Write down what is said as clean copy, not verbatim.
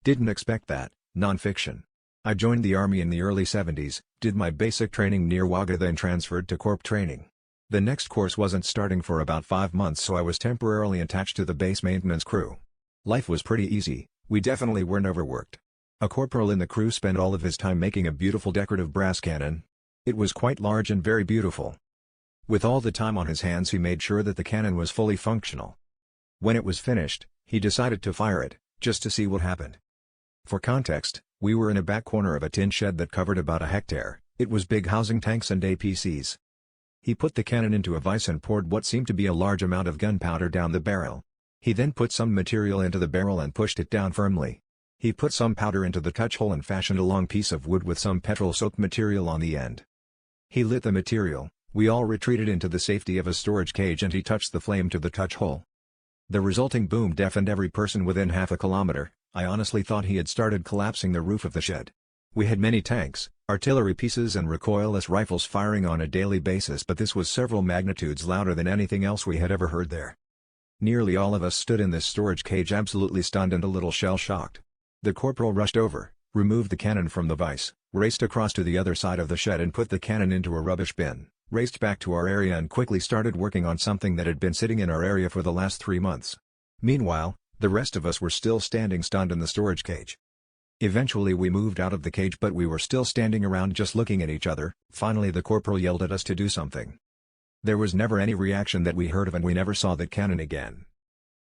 Didn't expect that. Non-fiction. I joined the army in the early 70s, did my basic training near Wagga, then transferred to Corp training. The next course wasn't starting for about 5 months, so I was temporarily attached to the base maintenance crew. Life was pretty easy, we definitely weren't overworked. A corporal in the crew spent all of his time making a beautiful decorative brass cannon. It was quite large and very beautiful. With all the time on his hands, he made sure that the cannon was fully functional. When it was finished, he decided to fire it, just to see what happened. For context, we were in a back corner of a tin shed that covered about a hectare. It was big, housing tanks and APCs. He put the cannon into a vise and poured what seemed to be a large amount of gunpowder down the barrel. He then put some material into the barrel and pushed it down firmly. He put some powder into the touch hole and fashioned a long piece of wood with some petrol-soaked material on the end. He lit the material, we all retreated into the safety of a storage cage, and he touched the flame to the touch hole. The resulting boom deafened every person within half a kilometer. I honestly thought he had started collapsing the roof of the shed. We had many tanks, artillery pieces and recoilless rifles firing on a daily basis, but this was several magnitudes louder than anything else we had ever heard there. Nearly all of us stood in this storage cage absolutely stunned and a little shell-shocked. The corporal rushed over, removed the cannon from the vise, raced across to the other side of the shed and put the cannon into a rubbish bin, raced back to our area and quickly started working on something that had been sitting in our area for the last 3 months. Meanwhile, the rest of us were still standing stunned in the storage cage. Eventually we moved out of the cage, but we were still standing around just looking at each other. Finally the corporal yelled at us to do something. There was never any reaction that we heard of, and we never saw that cannon again.